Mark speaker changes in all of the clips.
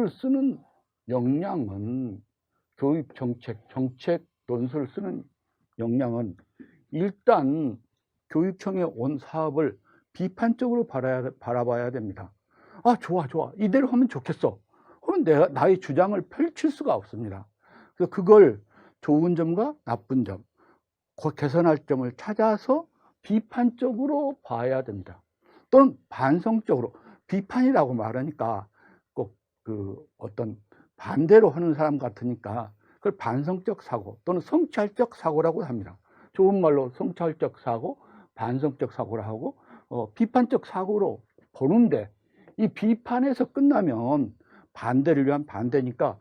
Speaker 1: 논술을 쓰는 역량은 정책 논술을 쓰는 역량은 일단 교육청에 온 사업을 비판적으로 바라봐야 됩니다. 아, 좋아. 이대로 하면 좋겠어. 그럼 나의 주장을 펼칠 수가 없습니다. 그래서 그걸 좋은 점과 나쁜 점, 개선할 점을 찾아서 비판적으로 봐야 됩니다. 또는 반성적으로. 비판이라고 말하니까 꼭 어떤 반대로 하는 사람 같으니까 그걸 반성적 사고 또는 성찰적 사고라고 합니다. 좋은 말로 성찰적 사고, 반성적 사고라 하고 비판적 사고로 보는데, 이 비판에서 끝나면 반대를 위한 반대니까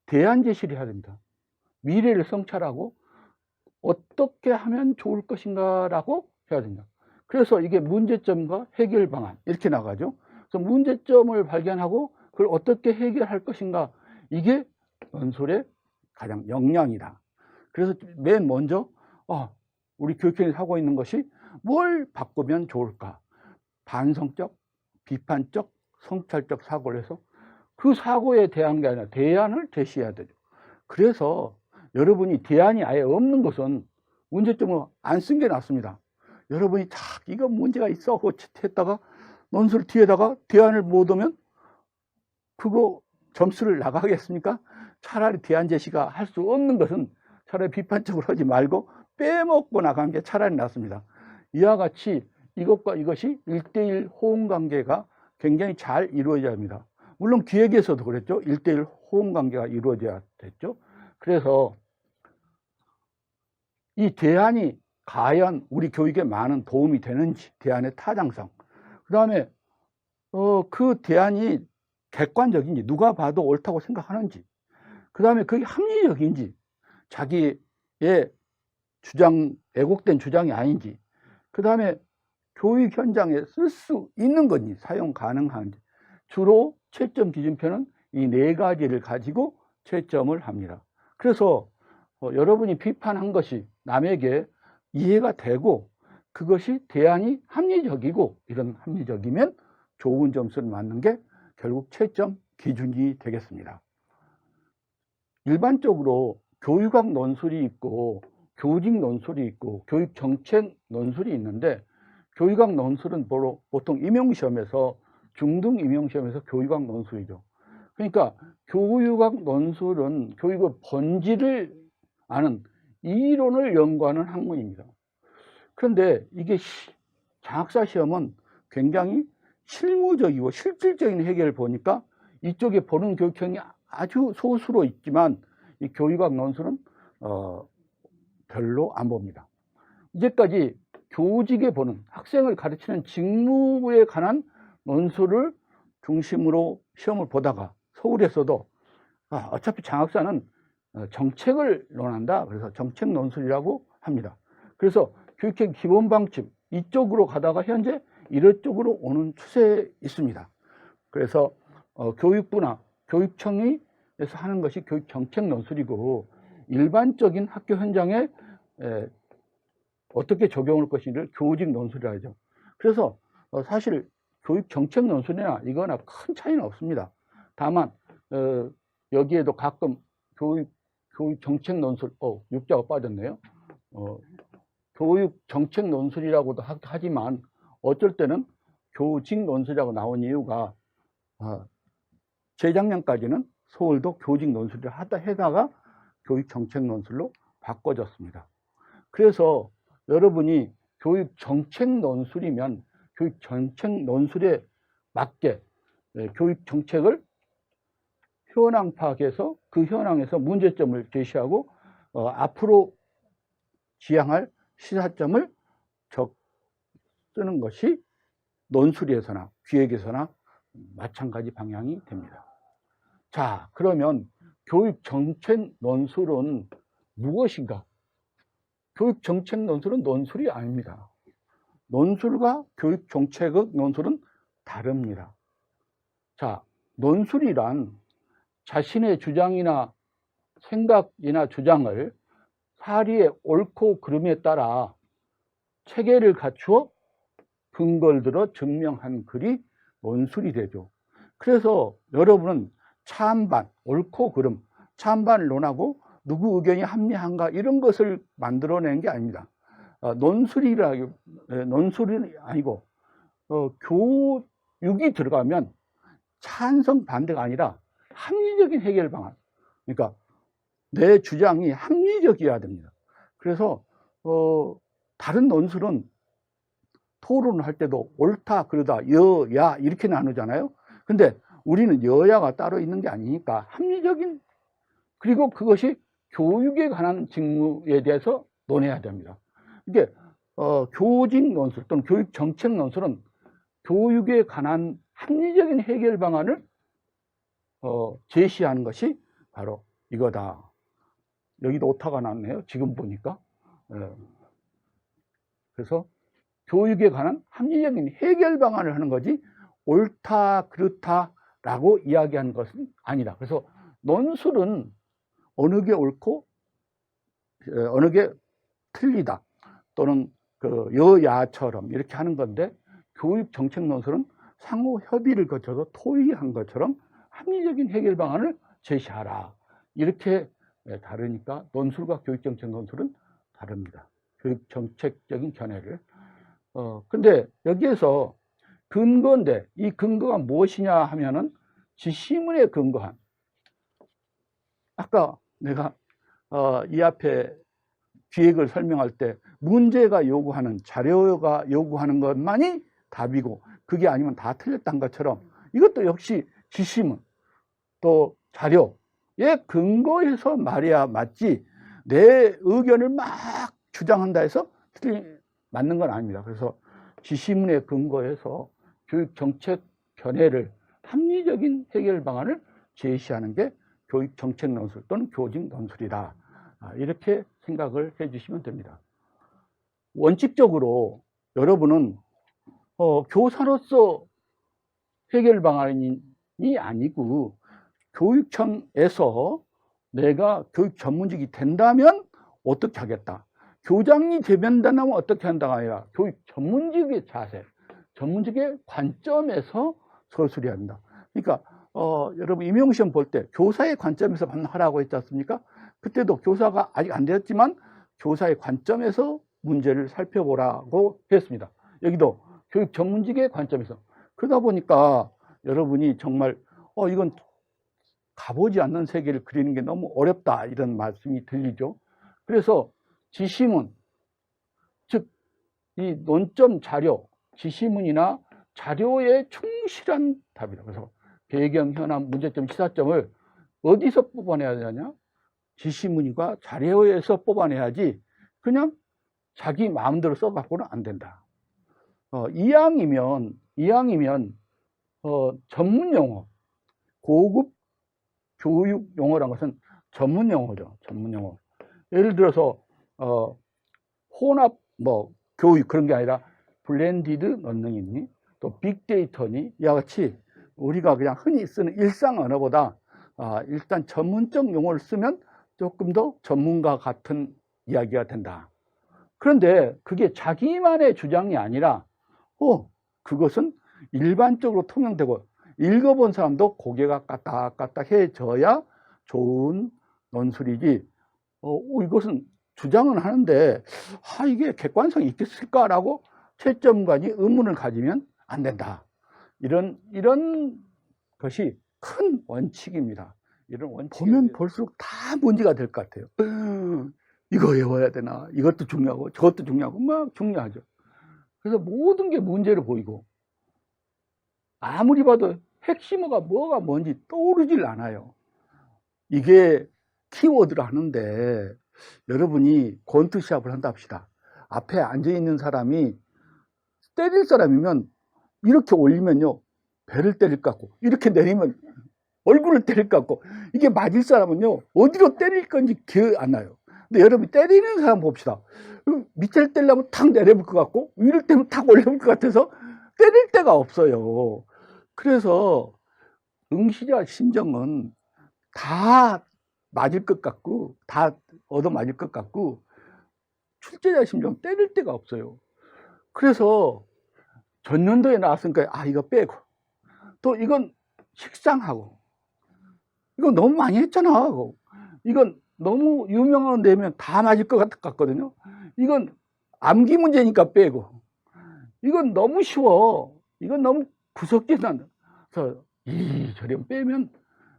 Speaker 1: 대안 제시를 해야 됩니다. 미래를 성찰하고 어떻게 하면 좋을 것인가라고 해야 됩니다. 그래서 이게 문제점과 해결 방안 이렇게 나가죠. 그래서 문제점을 발견하고 그걸 어떻게 해결할 것인가, 이게 논술의 가장 역량이다. 그래서 맨 먼저 우리 교육청에서 하고 있는 것이 뭘 바꾸면 좋을까, 반성적, 비판적, 성찰적 사고를 해서 그 사고에 대한 게 아니라 대안을 제시해야 되죠. 그래서 여러분이 대안이 아예 없는 것은 문제점을 안 쓴 게 낫습니다. 여러분이 이거 문제가 있어 하고 했다가 논술 뒤에다가 대안을 못 오면 그거 점수를 나가겠습니까? 차라리 대안 제시가 할 수 없는 것은 차라리 비판적으로 하지 말고 빼먹고 나간 게 차라리 낫습니다. 이와 같이 이것과 이것이 1:1 호응 관계가 굉장히 잘 이루어져야 합니다. 물론 기획에서도 그랬죠. 1:1 호응 관계가 이루어져야 됐죠. 그래서 이 대안이 과연 우리 교육에 많은 도움이 되는지, 대안의 타당성, 그 다음에 그 대안이 객관적인지, 누가 봐도 옳다고 생각하는지, 그 다음에 그게 합리적인지, 자기의 주장, 왜곡된 주장이 아닌지, 그 다음에 교육 현장에 쓸 수 있는 건지, 사용 가능한지, 주로 채점 기준표는 이 4가지를 가지고 채점을 합니다. 그래서 여러분이 비판한 것이 남에게 이해가 되고 그것이 대안이 합리적이고, 이런 합리적이면 좋은 점수를 맞는 게 결국 채점 기준이 되겠습니다. 일반적으로 교육학 논술이 있고 교직 논술이 있고 교육정책 논술이 있는데, 교육학 논술은 보통 임용시험에서, 중등 임용시험에서 교육학 논술이죠. 그러니까 교육학 논술은 교육의 본질을 아는 이론을 연구하는 학문입니다. 그런데 이게 장학사 시험은 굉장히 실무적이고 실질적인 해결을 보니까 이쪽에 보는 교육형이 아주 소수로 있지만 이 교육학 논술은 별로 안 봅니다. 이제까지 교직에 보는, 학생을 가르치는 직무에 관한 논술을 중심으로 시험을 보다가 서울에서도 어차피 장학사는 정책을 논한다, 그래서 정책 논술이라고 합니다. 그래서 교육의 기본 방침 이쪽으로 가다가 현재 이쪽으로 오는 추세에 있습니다. 그래서 교육부나 교육청에서 하는 것이 교육 정책 논술이고, 일반적인 학교 현장에 어떻게 적용할 것인지를 교직 논술이라 하죠. 그래서 사실 교육 정책 논술이나 이거나 큰 차이는 없습니다. 다만 여기에도 가끔 교육 정책 논술, 육자가 빠졌네요. 교육 정책 논술이라고도 하지만 어쩔 때는 교직 논술이라고 나온 이유가 재작년까지는 서울도 교직 논술을 해다가 교육 정책 논술로 바꿔졌습니다. 그래서 여러분이 교육 정책 논술이면 교육 정책 논술에 맞게 교육 정책을 현황 파악해서 그 현황에서 문제점을 제시하고 앞으로 지향할 시사점을 쓰는 것이 논술에서나 기획에서나 마찬가지 방향이 됩니다. 자, 그러면 교육 정책 논술은 무엇인가? 교육 정책 논술은 논술이 아닙니다. 논술과 교육 정책의 논술은 다릅니다. 자, 논술이란 자신의 주장이나 생각이나 주장을 사리의 옳고 그름에 따라 체계를 갖추어 근거를 들어 증명한 글이 논술이 되죠. 그래서 여러분은 찬반, 옳고 그름, 찬반을 논하고 누구 의견이 합리한가 이런 것을 만들어낸 게 아닙니다. 논술이 아니고 교육이 들어가면 찬성 반대가 아니라 합리적인 해결 방안. 그러니까 내 주장이 합리적이어야 됩니다. 그래서 다른 논술은 토론을 할 때도 옳다, 그러다, 여야 이렇게 나누잖아요. 근데 우리는 여야가 따로 있는 게 아니니까 합리적인, 그리고 그것이 교육에 관한 직무에 대해서 논해야 됩니다. 이게 교직 논술 또는 교육 정책 논술은 교육에 관한 합리적인 해결 방안을 제시하는 것이 바로 이거다. 여기도 오타가 났네요. 지금 보니까. 그래서 교육에 관한 합리적인 해결 방안을 하는 거지 옳다 그렇다라고 이야기하는 것은 아니다. 그래서 논술은 어느 게 옳고 어느 게 틀리다 또는 그 여야처럼 이렇게 하는 건데, 교육 정책 논술은 상호 협의를 거쳐서 토의한 것처럼 합리적인 해결 방안을 제시하라. 이렇게 다르니까 논술과 교육 정책 논술은 다릅니다. 교육 정책적인 견해를. 근데 여기에서 근거인데 이 근거가 무엇이냐 하면은 지시문에 근거한, 아까 내가 이 앞에 기획을 설명할 때 문제가 요구하는, 자료가 요구하는 것만이 답이고 그게 아니면 다 틀렸다는 것처럼 이것도 역시 지시문 또 자료에 근거해서 말해야 맞지 내 의견을 막 주장한다 해서 맞는 건 아닙니다. 그래서 지시문에 근거해서 교육 정책 견해를, 합리적인 해결 방안을 제시하는 게 교육 정책 논술 또는 교직 논술이다. 이렇게 생각을 해 주시면 됩니다. 원칙적으로 여러분은 교사로서 해결 방안이 아니고 교육청에서 내가 교육 전문직이 된다면 어떻게 하겠다, 교장이 되면다면 어떻게 한다가 아니라 교육 전문직의 자세, 전문직의 관점에서 서술해야 한다. 그러니까 여러분 임용시험 볼 때 교사의 관점에서 하라고 했지 않습니까? 그때도 교사가 아직 안 되었지만 교사의 관점에서 문제를 살펴보라고 했습니다. 여기도 교육 전문직의 관점에서. 그러다 보니까 여러분이 정말 이건 가보지 않는 세계를 그리는 게 너무 어렵다 이런 말씀이 들리죠. 그래서 지시문, 즉 이 논점 자료, 지시문이나 자료에 충실한 답이다. 그래서 배경, 현황, 문제점, 시사점을 어디서 뽑아내야 되냐? 지시문과 자료에서 뽑아내야지 그냥 자기 마음대로 써갖고는 안 된다. 이왕이면 전문 용어, 고급 교육 용어란 것은 전문 용어죠. 전문 용어. 예를 들어서 혼합 교육 그런 게 아니라 블렌디드 러닝이니 또 빅데이터니 이와 같이 우리가 그냥 흔히 쓰는 일상 언어보다 일단 전문적 용어를 쓰면 조금 더 전문가 같은 이야기가 된다. 그런데 그게 자기만의 주장이 아니라 그것은 일반적으로 통용되고 읽어본 사람도 고개가 까딱까딱해져야 좋은 논술이지 이것은 주장은 하는데 이게 객관성이 있겠을까라고 채점관이 의문을 가지면 안 된다. 이런 것이 큰 원칙입니다. 이런 원칙 보면 볼수록 다 문제가 될 것 같아요. 이거 외워야 되나, 이것도 중요하고 저것도 중요하고 막 중요하죠. 그래서 모든 게 문제로 보이고 아무리 봐도 핵심어가 뭐가 뭔지 떠오르질 않아요. 이게 키워드를 하는데 여러분이 권투 시합을 한다 합시다. 앞에 앉아있는 사람이 때릴 사람이면 이렇게 올리면요 배를 때릴 것 같고, 이렇게 내리면 얼굴을 때릴 것 같고, 이게 맞을 사람은요 어디로 때릴 건지 기억이 안 나요. 근데 여러분이 때리는 사람 봅시다. 밑을 때리려면 탁 내려볼 것 같고 위를 때리면 탁 올려볼 것 같아서 때릴 데가 없어요. 그래서 응시자 심정은 다 맞을 것 같고 다 얻어맞을 것 같고 출제자 심정 때릴 데가 없어요. 그래서 전년도에 나왔으니까 이거 빼고, 또 이건 식상하고, 이거 너무 많이 했잖아. 이건 너무 유명한 데면 다 맞을 것 같거든요. 이건 암기 문제니까 빼고, 이건 너무 쉬워. 이건 너무 구석진 난다. 그래서 이저렴 빼면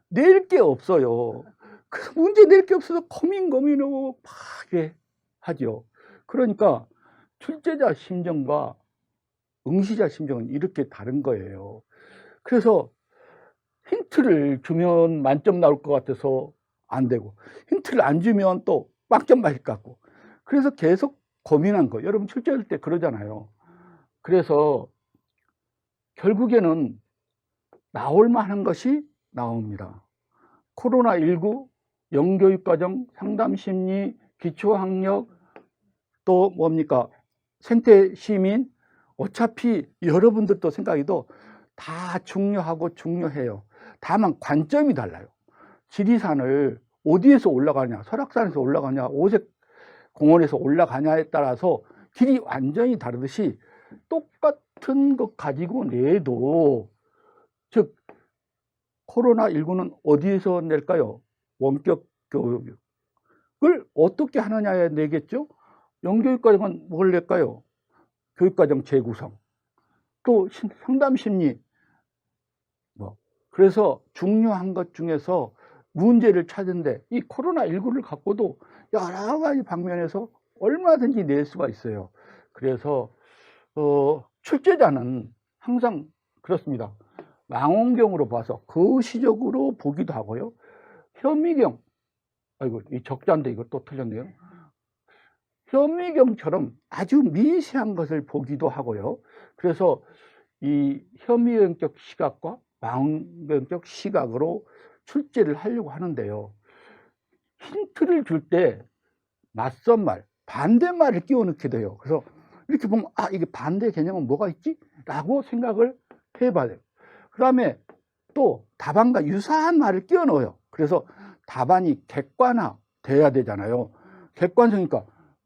Speaker 1: 낼 게 없어요. 그 문제 낼 게 없어서 고민하고 막 하죠. 그러니까 출제자 심정과 응시자 심정은 이렇게 다른 거예요. 그래서 힌트를 주면 만점 나올 것 같아서 안 되고, 힌트를 안 주면 또 빵점 맞을 것 같고, 그래서 계속 고민한 거. 여러분 출제할 때 그러잖아요. 그래서 결국에는 나올 만한 것이 나옵니다. 코로나19, 영교육과정, 상담심리, 기초학력, 또 뭡니까? 생태시민, 어차피 여러분들도 생각해도 다 중요하고 중요해요. 다만 관점이 달라요. 지리산을 어디에서 올라가냐, 설악산에서 올라가냐, 오색 공원에서 올라가냐에 따라서 길이 완전히 다르듯이 똑같은 것 가지고 내도, 즉 코로나19는 어디에서 낼까요? 원격 교육을 어떻게 하느냐에 내겠죠. 영교육과정은 뭘 낼까요? 교육과정 재구성, 또 상담심리, 그래서 중요한 것 중에서 문제를 찾는데 이 코로나19를 갖고도 여러 가지 방면에서 얼마든지 낼 수가 있어요. 그래서 출제자는 항상 그렇습니다. 망원경으로 봐서 거시적으로 보기도 하고요. 현미경, 아이고 이 적자인데 이거 또 틀렸네요. 현미경처럼 아주 미세한 것을 보기도 하고요. 그래서 이 현미경적 시각과 망원경적 시각으로 출제를 하려고 하는데요. 힌트를 줄 때 낯선 말, 반대말을 끼워 넣게 돼요. 그래서 이렇게 보면 아, 이게 반대 개념은 뭐가 있지? 라고 생각을 해봐야 돼요. 그 다음에 또 답안과 유사한 말을 끼워 넣어요. 그래서 답안이 객관화 돼야 되잖아요. 객관성이니까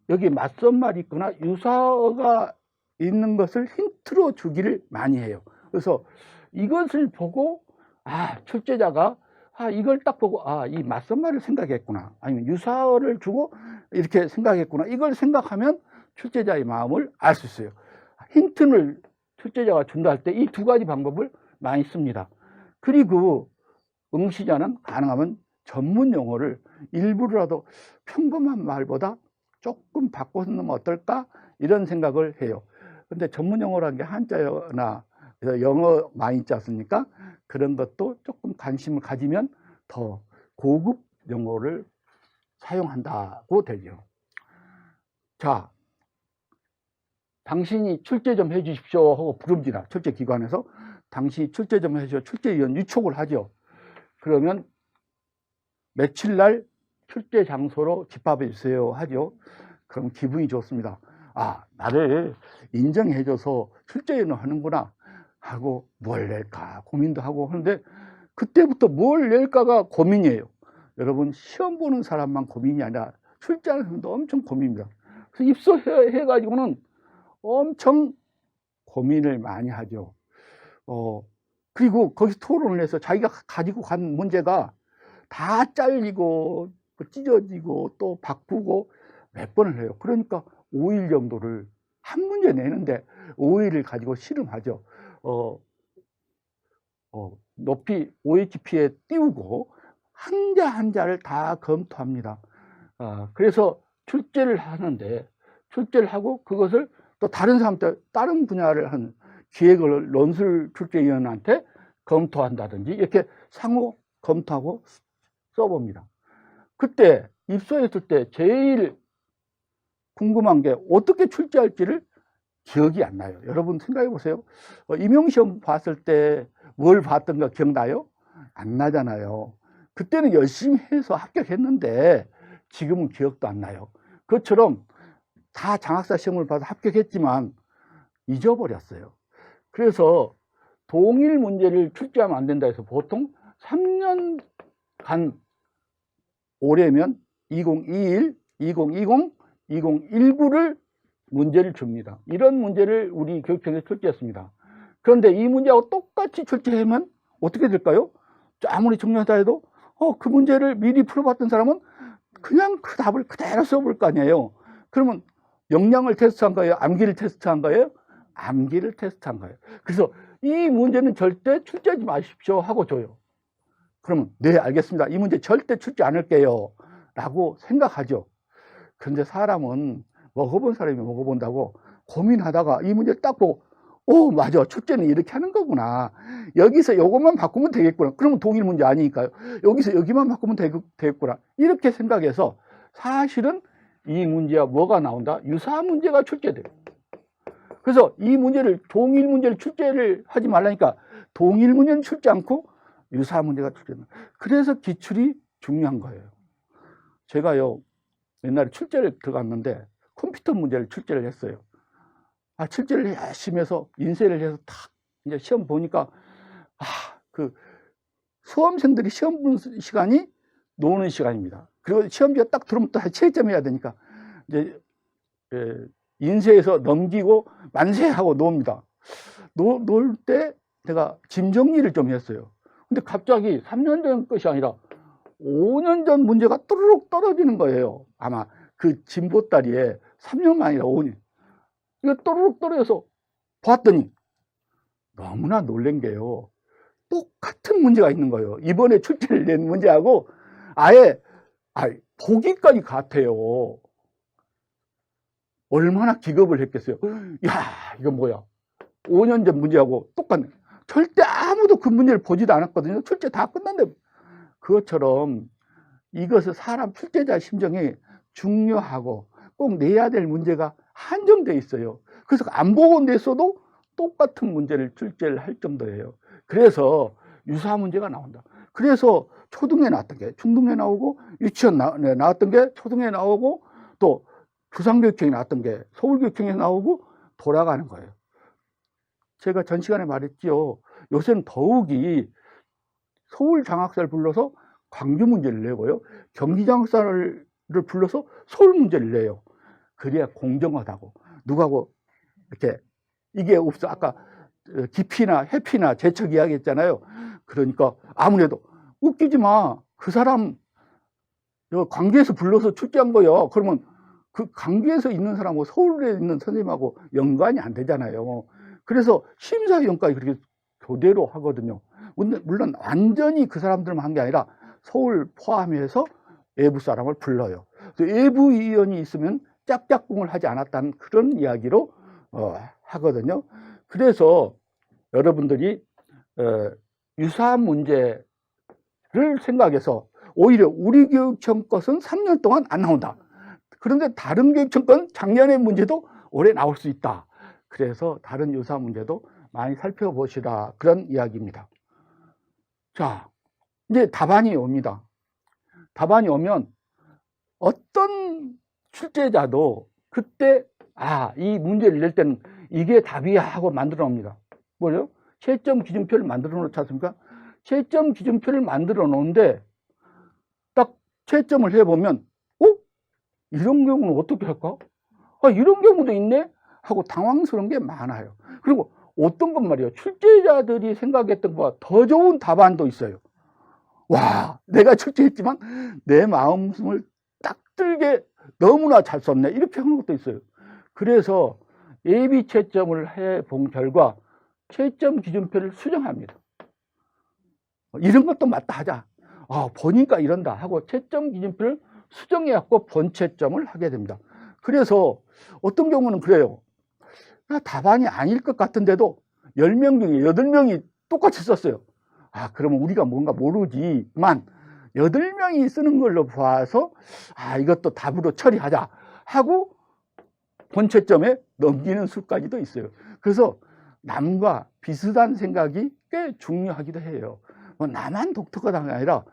Speaker 1: 여기 맞선 말이 있거나 유사어가 있는 것을 힌트로 주기를 많이 해요. 그래서 이것을 보고 출제자가 이걸 딱 보고 이 맞선 말을 생각했구나, 아니면 유사어를 주고 이렇게 생각했구나, 이걸 생각하면 출제자의 마음을 알 수 있어요. 힌트를 출제자가 준다 할 때 이 두 가지 방법을 많이 씁니다. 그리고 응시자는 가능하면 전문 용어를 일부러라도 평범한 말보다 조금 바꿔서 넣으면 어떨까, 이런 생각을 해요. 근데 전문 용어라는 게 한자나 영어 많이 있지 않습니까? 그런 것도 조금 관심을 가지면 더 고급 용어를 사용한다고 되죠. 자, 당신이 출제 좀 해주십시오 하고 부릅니다. 출제기관에서 당신이 출제 좀 해주십시오. 출제위원 유촉을 하죠. 그러면 며칠 날 출제 장소로 집합해 주세요 하죠. 그럼 기분이 좋습니다. 나를 인정해줘서 출제위원을 하는구나 하고 뭘 낼까 고민도 하고 하는데, 그때부터 뭘 낼까가 고민이에요. 여러분 시험 보는 사람만 고민이 아니라 출제하는 사람도 엄청 고민입니다. 그래서 입소해가지고는 엄청 고민을 많이 하죠. 그리고 거기서 토론을 해서 자기가 가지고 간 문제가 다 잘리고 찢어지고 또 바꾸고 몇 번을 해요. 그러니까 5일 정도를 한 문제 내는데 5일을 가지고 실험하죠. 높이 OHP에 띄우고 한자 한자를 다 검토합니다. 그래서 출제를 하는데, 출제를 하고 그것을 또 다른 사람들, 다른 분야를 한 기획을 논술 출제위원한테 검토한다든지 이렇게 상호 검토하고 써봅니다. 그때 입소했을 때 제일 궁금한 게 어떻게 출제할지를 기억이 안 나요. 여러분 생각해 보세요. 임용시험 봤을 때 뭘 봤던가 기억나요? 안 나잖아요. 그때는 열심히 해서 합격했는데 지금은 기억도 안 나요. 그것처럼 다 장학사 시험을 봐서 합격했지만 잊어버렸어요. 그래서 동일 문제를 출제하면 안 된다 해서 보통 3년간, 올해면 2021, 2020, 2019를 문제를 줍니다. 이런 문제를 우리 교육청에서 출제했습니다. 그런데 이 문제하고 똑같이 출제하면 어떻게 될까요? 아무리 정리하다 해도 그 문제를 미리 풀어봤던 사람은 그냥 그 답을 그대로 써볼 거 아니에요. 그러면 역량을 테스트한 거예요? 암기를 테스트한 거예요? 암기를 테스트한 거예요. 그래서 이 문제는 절대 출제하지 마십시오 하고 줘요. 그러면 네, 알겠습니다. 이 문제 절대 출제 않을게요 라고 생각하죠. 그런데 사람은 먹어본 사람이 먹어본다고 고민하다가 이 문제를 딱 보고 맞아, 출제는 이렇게 하는 거구나, 여기서 요것만 바꾸면 되겠구나, 그러면 동일 문제 아니니까요, 여기서 여기만 바꾸면 되겠구나, 이렇게 생각해서 사실은 이 문제와 뭐가 나온다? 유사한 문제가 출제돼요. 그래서 이 문제를, 동일 문제를 출제를 하지 말라니까 동일 문제는 출제 않고 유사한 문제가 출제된다. 그래서 기출이 중요한 거예요. 제가요, 옛날에 출제를 들어갔는데 컴퓨터 문제를 출제를 했어요. 출제를 열심히 해서 인쇄를 해서 탁 이제 시험 보니까 그 수험생들이 시험 보는 시간이 노는 시간입니다. 그리고 시험지가 딱 들어오면 또 채점해야 되니까 이제 인쇄해서 넘기고 만세하고 놉니다. 놀 때 제가 짐 정리를 좀 했어요. 근데 갑자기 3년 전 것이 아니라 5년 전 문제가 또르륵 떨어지는 거예요. 아마 그 짐 보따리에 3년만 아니라 5년. 이거 또르륵 떨어져서 봤더니 너무나 놀란 게요, 똑같은 문제가 있는 거예요. 이번에 출제를 낸 문제하고 아예 보기까지 같아요. 얼마나 기겁을 했겠어요. 야, 이거 뭐야, 5년 전 문제하고 똑같네. 절대 아무도 그 문제를 보지도 않았거든요. 출제 다 끝났는데. 그것처럼 이것은 사람 출제자 심정이 중요하고 꼭 내야 될 문제가 한정되어 있어요. 그래서 안 보고 냈어도 똑같은 문제를 출제를 할 정도예요. 그래서 유사한 문제가 나온다. 그래서 초등에 나왔던 게 중등에 나오고, 유치원 나왔던 게 초등에 나오고, 또 부산교육청에 나왔던 게 서울교육청에 나오고 돌아가는 거예요. 제가 전 시간에 말했죠. 요새는 더욱이 서울 장학사를 불러서 광주 문제를 내고요, 경기 장학사를 불러서 서울 문제를 내요. 그래야 공정하다고. 누가고 이렇게 이게 없어. 아까 깊이나 해피나 재척 이야기 했잖아요. 그러니까 아무래도 웃기지 마, 그 사람 광주에서 불러서 출제한 거예요. 그러면 그 광주에서 있는 사람하고 서울에 있는 선생님하고 연관이 안 되잖아요. 그래서 심사위원까지 그렇게 교대로 하거든요. 물론 완전히 그 사람들만 한 게 아니라 서울 포함해서 외부 사람을 불러요. 외부 위원이 있으면 짝짝꿍을 하지 않았다는 그런 이야기로 하거든요. 그래서 여러분들이 유사한 문제를 생각해서 오히려 우리 교육청 것은 3년 동안 안 나온다. 그런데 다른 교육청 건 작년의 문제도 올해 나올 수 있다. 그래서 다른 유사한 문제도 많이 살펴보시라, 그런 이야기입니다. 자, 이제 답안이 옵니다. 답안이 오면 어떤 출제자도 그때 이 문제를 낼 때는 이게 답이야 하고 만들어 놉니다. 뭐죠? 채점 기준표를 만들어 놓지 않습니까? 채점 기준표를 만들어 놓은데 딱 채점을 해보면 이런 경우는 어떻게 할까? 이런 경우도 있네 하고 당황스러운 게 많아요. 그리고 어떤 건 말이에요, 출제자들이 생각했던 것보다 더 좋은 답안도 있어요. 와, 내가 출제했지만 내 마음을 딱 들게 너무나 잘 썼네, 이렇게 하는 것도 있어요. 그래서 예비 채점을 해본 결과 채점 기준표를 수정합니다. 이런 것도 맞다 하자, 보니까 이런다 하고 채점 기준표를 수정해갖고 본채점을 하게 됩니다. 그래서 어떤 경우는 그래요. 답안이 아닐 것 같은데도 10명 중에 8명이 똑같이 썼어요. 그러면 우리가 뭔가 모르지만 8명이 쓰는 걸로 봐서 이것도 답으로 처리하자 하고 본채점에 넘기는 수까지도 있어요. 그래서 남과 비슷한 생각이 꽤 중요하기도 해요. 나만 독특하다는 게 아니라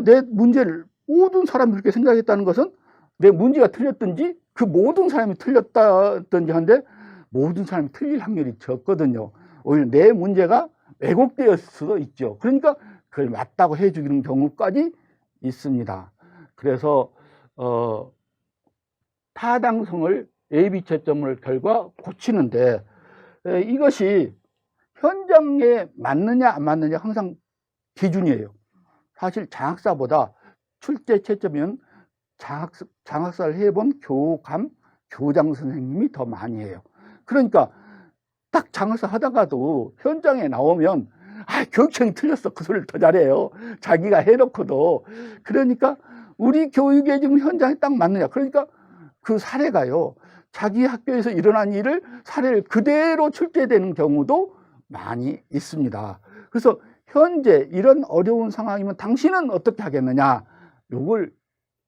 Speaker 1: 내 문제를 모든 사람이 그렇게 생각했다는 것은 내 문제가 틀렸든지 그 모든 사람이 틀렸다든지 한데 모든 사람이 틀릴 확률이 적거든요. 오히려 내 문제가 왜곡되었을 수도 있죠. 그러니까 그걸 맞다고 해주는 경우까지 있습니다. 그래서 타당성을 예비 채점을 결과 고치는데 이것이 현장에 맞느냐 안 맞느냐 항상 기준이에요. 사실 장학사보다 출제 채점은 장학사를 해본 교감, 교장 선생님이 더 많이 해요. 그러니까 딱 장학사 하다가도 현장에 나오면 교육청이 틀렸어. 그 소리를 더 잘해요. 자기가 해놓고도. 그러니까 우리 교육에 지금 현장에 딱 맞느냐. 그러니까 그 사례가요. 자기 학교에서 일어난 일을 사례를 그대로 출제되는 경우도 많이 있습니다. 그래서 현재 이런 어려운 상황이면 당신은 어떻게 하겠느냐. 요걸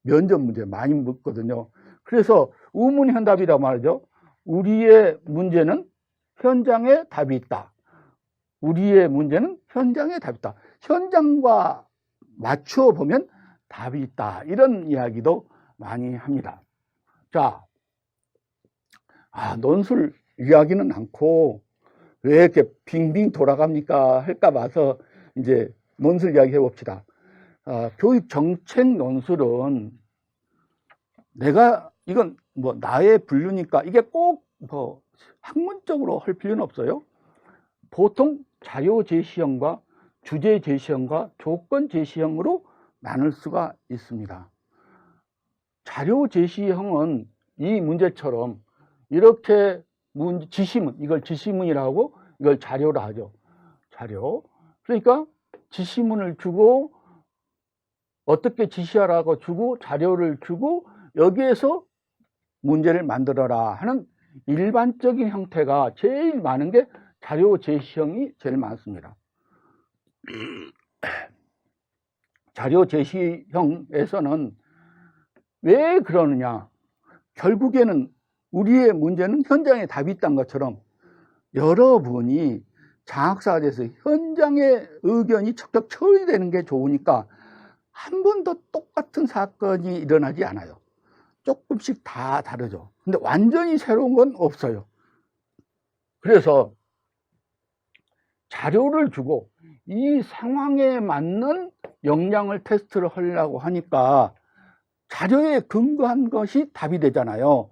Speaker 1: 면접 문제 많이 묻거든요. 그래서 우문현답이라고 말하죠. 우리의 문제는 현장에 답이 있다. 우리의 문제는 현장에 답이 있다. 현장과 맞추어 보면 답이 있다. 이런 이야기도 많이 합니다. 자, 논술 이야기는 않고 왜 이렇게 빙빙 돌아갑니까? 할까 봐서 이제 논술 이야기 해봅시다. 교육 정책 논술은 이건 뭐 나의 분류니까 이게 꼭 뭐 학문적으로 할 필요는 없어요. 보통 자료 제시형과 주제 제시형과 조건 제시형으로 나눌 수가 있습니다. 자료 제시형은 이 문제처럼 이렇게 지시문, 이걸 지시문이라고 이걸 자료라 하죠. 자료. 그러니까 지시문을 주고 어떻게 지시하라고 주고 자료를 주고 여기에서 문제를 만들어라 하는 일반적인 형태가 제일 많은 게 자료 제시형이 제일 많습니다. 자료 제시형에서는 왜 그러느냐. 결국에는 우리의 문제는 현장에 답이 있다는 것처럼 여러분이 장학사가 돼서 현장의 의견이 척척 처리되는 게 좋으니까 한 번도 똑같은 사건이 일어나지 않아요. 조금씩 다 다르죠. 근데 완전히 새로운 건 없어요. 그래서 자료를 주고 이 상황에 맞는 역량을 테스트를 하려고 하니까 자료에 근거한 것이 답이 되잖아요.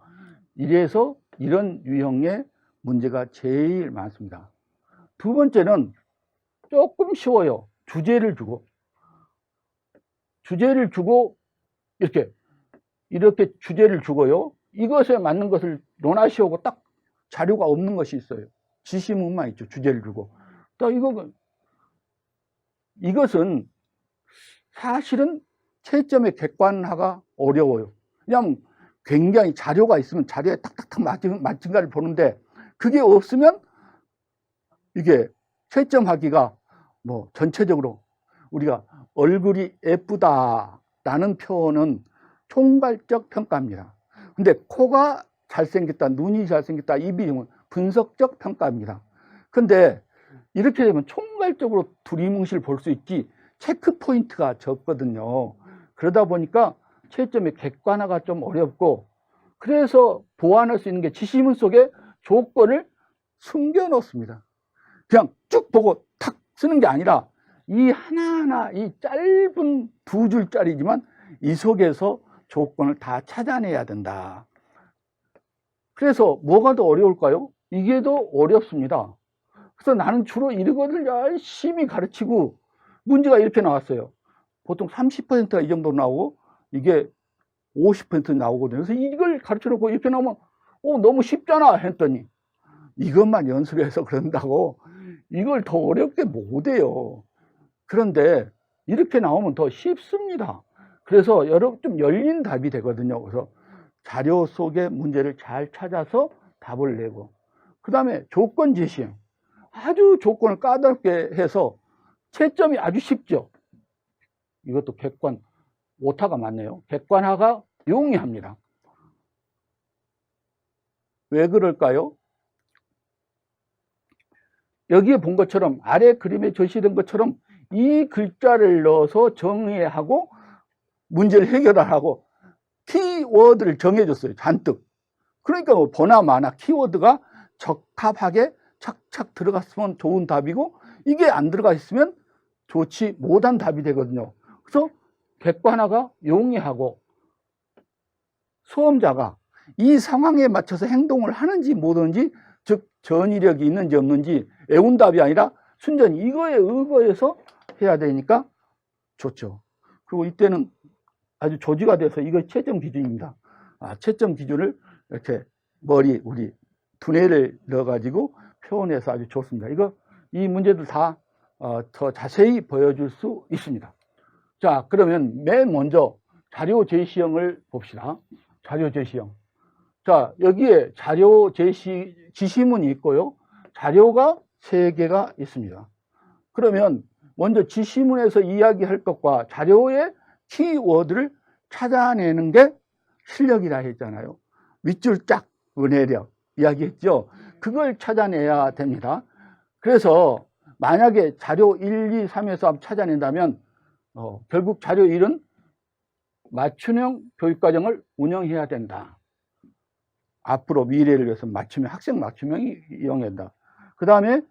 Speaker 1: 이래서 이런 유형의 문제가 제일 많습니다. 두 번째는 조금 쉬워요. 주제를 주고 이렇게 주제를 주고요. 이것에 맞는 것을 논하시오고 딱 자료가 없는 것이 있어요. 지시문만 있죠. 주제를 주고. 또 이것은 사실은 채점에 객관화가 어려워요. 왜냐하면 굉장히 자료가 있으면 자료에 딱딱딱 맞춘가를 보는데 그게 없으면 이게 채점하기가 뭐 전체적으로 우리가 얼굴이 예쁘다라는 표현은 총괄적 평가입니다. 근데 코가 잘생겼다, 눈이 잘생겼다, 입이 분석적 평가입니다. 근데 이렇게 되면 총괄적으로 두리뭉실 볼 수 있지 체크 포인트가 적거든요. 그러다 보니까 채점의 객관화가 좀 어렵고 그래서 보완할 수 있는 게 지시문 속에 조건을 숨겨 놓습니다. 그냥 쭉 보고 탁 쓰는 게 아니라 이 하나하나 이 짧은 2줄짜리지만 이 속에서 조건을 다 찾아내야 된다. 그래서 뭐가 더 어려울까요? 이게 더 어렵습니다. 그래서 나는 주로 이거를 열심히 가르치고 문제가 이렇게 나왔어요. 보통 30%가 이 정도 나오고 이게 50% 나오거든요. 그래서 이걸 가르쳐 놓고 이렇게 나오면 너무 쉽잖아 했더니 이것만 연습해서 그런다고 이걸 더 어렵게 못해요. 그런데 이렇게 나오면 더 쉽습니다. 그래서 여러분 좀 열린 답이 되거든요. 그래서 자료 속의 문제를 잘 찾아서 답을 내고 그 다음에 조건 제시형. 아주 조건을 까다롭게 해서 채점이 아주 쉽죠. 이것도 객관, 오타가 많네요. 객관화가 용이합니다. 왜 그럴까요? 여기에 본 것처럼 아래 그림에 제시된 것처럼 이 글자를 넣어서 정의하고 문제를 해결하라고 키워드를 정해줬어요. 잔뜩. 그러니까 뭐 보나마나 키워드가 적합하게 착착 들어갔으면 좋은 답이고 이게 안 들어가 있으면 좋지 못한 답이 되거든요. 그래서 객관화가 용이하고 수험자가 이 상황에 맞춰서 행동을 하는지 못하는지 즉 전이력이 있는지 없는지 애운답이 아니라 순전히 이거에 의거해서 해야 되니까 좋죠. 그리고 이때는 아주 조지가 돼서 이거 채점 기준입니다. 채점 기준을 이렇게 우리 두뇌를 넣어가지고 표현해서 아주 좋습니다. 이 문제들 다 더 자세히 보여줄 수 있습니다. 자, 그러면 맨 먼저 자료 제시형을 봅시다. 자료 제시형. 자, 여기에 자료 제시 지시문이 있고요. 자료가 3개가 있습니다. 그러면 먼저 지시문에서 이야기할 것과 자료의 키워드를 찾아내는 게 실력이라 했잖아요. 밑줄 짝, 은혜력 이야기했죠. 그걸 찾아내야 됩니다. 그래서 만약에 자료 1, 2, 3에서 찾아낸다면 결국 자료 1은 맞춤형 교육과정을 운영해야 된다. 앞으로 미래를 위해서 학생 맞춤형이 이용된다. 그 다음에